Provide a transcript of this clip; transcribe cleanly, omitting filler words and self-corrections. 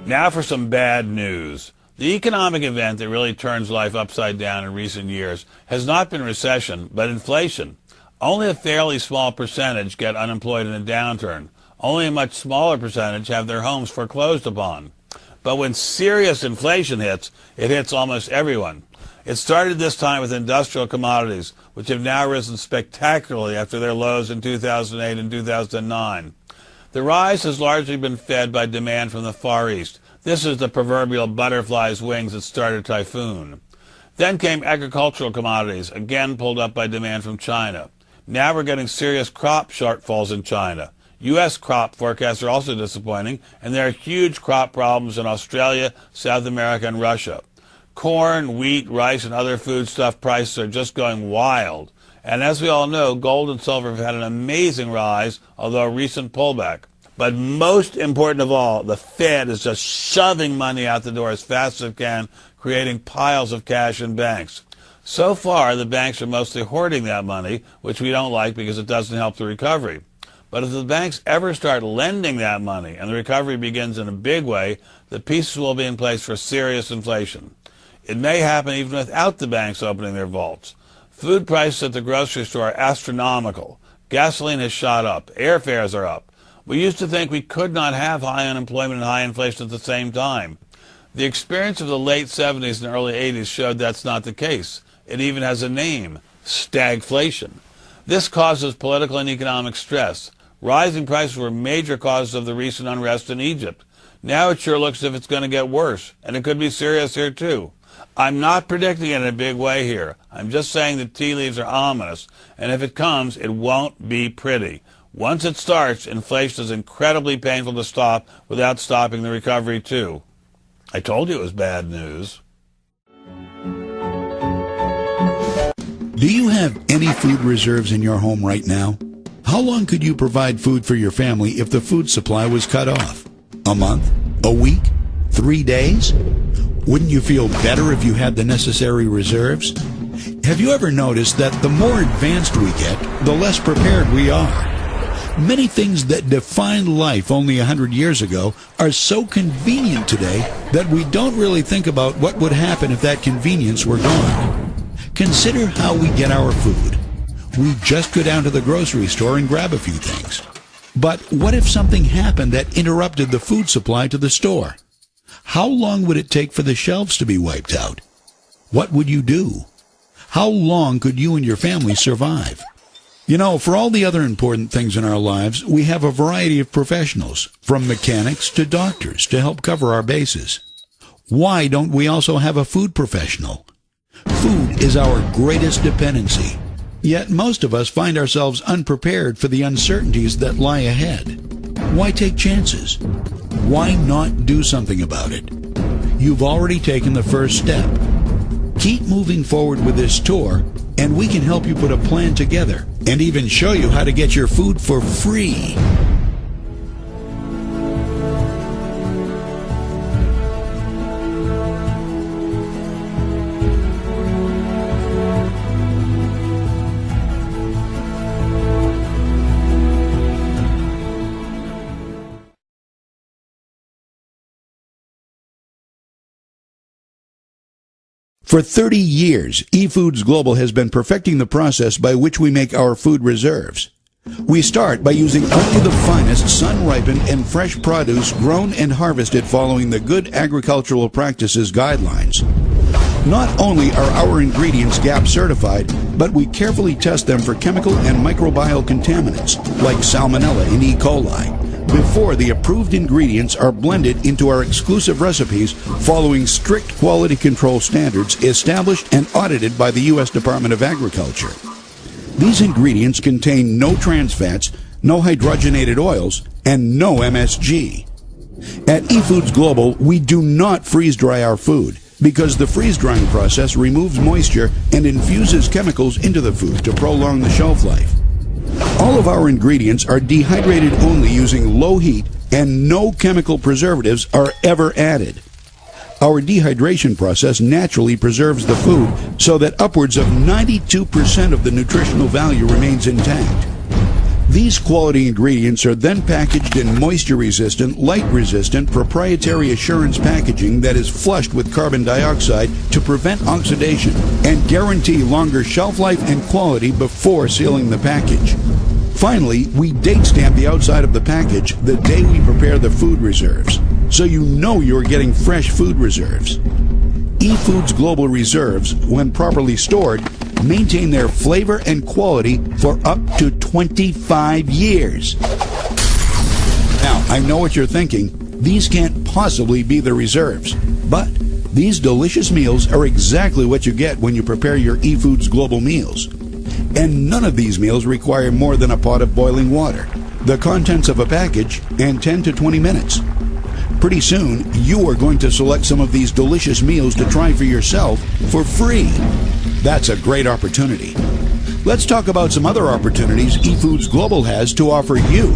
Now for some bad news. The economic event that really turns life upside down in recent years has not been recession, but inflation. Only a fairly small percentage get unemployed in a downturn. Only a much smaller percentage have their homes foreclosed upon. But when serious inflation hits, it hits almost everyone. It started this time with industrial commodities, which have now risen spectacularly after their lows in 2008 and 2009. The rise has largely been fed by demand from the Far East. This is the proverbial butterfly's wings that started a typhoon. Then came agricultural commodities, again pulled up by demand from China. Now we're getting serious crop shortfalls in China. U.S. crop forecasts are also disappointing, and there are huge crop problems in Australia, South America, and Russia. Corn, wheat, rice, and other foodstuff prices are just going wild. And as we all know, gold and silver have had an amazing rise, although a recent pullback. But most important of all, the Fed is just shoving money out the door as fast as it can, creating piles of cash in banks. So far, the banks are mostly hoarding that money, which we don't like because it doesn't help the recovery. But if the banks ever start lending that money and the recovery begins in a big way, the pieces will be in place for serious inflation. It may happen even without the banks opening their vaults. Food prices at the grocery store are astronomical. Gasoline has shot up. Airfares are up. We used to think we could not have high unemployment and high inflation at the same time. The experience of the late 70s and early 80s showed that's not the case. It even has a name, stagflation. This causes political and economic stress. Rising prices were major causes of the recent unrest in Egypt. Now it sure looks as if it's going to get worse, and it could be serious here too. I'm not predicting it in a big way here. I'm just saying the tea leaves are ominous, and if it comes, it won't be pretty. Once it starts, inflation is incredibly painful to stop without stopping the recovery too. I told you it was bad news. Do you have any food reserves in your home right now? How long could you provide food for your family if the food supply was cut off? A month? A week? 3 days? Wouldn't you feel better if you had the necessary reserves? Have you ever noticed that the more advanced we get, the less prepared we are? Many things that defined life only 100 years ago are so convenient today that we don't really think about what would happen if that convenience were gone. Consider how we get our food. We just go down to the grocery store and grab a few things. But what if something happened that interrupted the food supply to the store? How long would it take for the shelves to be wiped out? What would you do? How long could you and your family survive? You know, for all the other important things in our lives, we have a variety of professionals, from mechanics to doctors, to help cover our bases. Why don't we also have a food professional? Food is our greatest dependency. Yet most of us find ourselves unprepared for the uncertainties that lie ahead. Why take chances? Why not do something about it? You've already taken the first step. Keep moving forward with this tour, and we can help you put a plan together and even show you how to get your food for free. For 30 years, eFoods Global has been perfecting the process by which we make our food reserves. We start by using only the finest sun-ripened and fresh produce grown and harvested following the Good Agricultural Practices guidelines. Not only are our ingredients GAP certified, but we carefully test them for chemical and microbial contaminants like Salmonella and E. coli before the approved ingredients are blended into our exclusive recipes following strict quality control standards established and audited by the U.S. Department of Agriculture. These ingredients contain no trans fats, no hydrogenated oils, and no MSG. At eFoods Global, we do not freeze dry our food because the freeze drying process removes moisture and infuses chemicals into the food to prolong the shelf life. All of our ingredients are dehydrated only using low heat, and no chemical preservatives are ever added. Our dehydration process naturally preserves the food so that upwards of 92% of the nutritional value remains intact. These quality ingredients are then packaged in moisture-resistant, light-resistant, proprietary assurance packaging that is flushed with carbon dioxide to prevent oxidation and guarantee longer shelf life and quality before sealing the package. Finally, we date stamp the outside of the package the day we prepare the food reserves, so you know you're getting fresh food reserves. eFood's Global Reserves, when properly stored, maintain their flavor and quality for up to 25 years. Now, I know what you're thinking. These can't possibly be the reserves. But these delicious meals are exactly what you get when you prepare your eFood's Global meals. And none of these meals require more than a pot of boiling water, the contents of a package, and 10 to 20 minutes. Pretty soon, you are going to select some of these delicious meals to try for yourself for free. That's a great opportunity. Let's talk about some other opportunities eFood's Global has to offer you.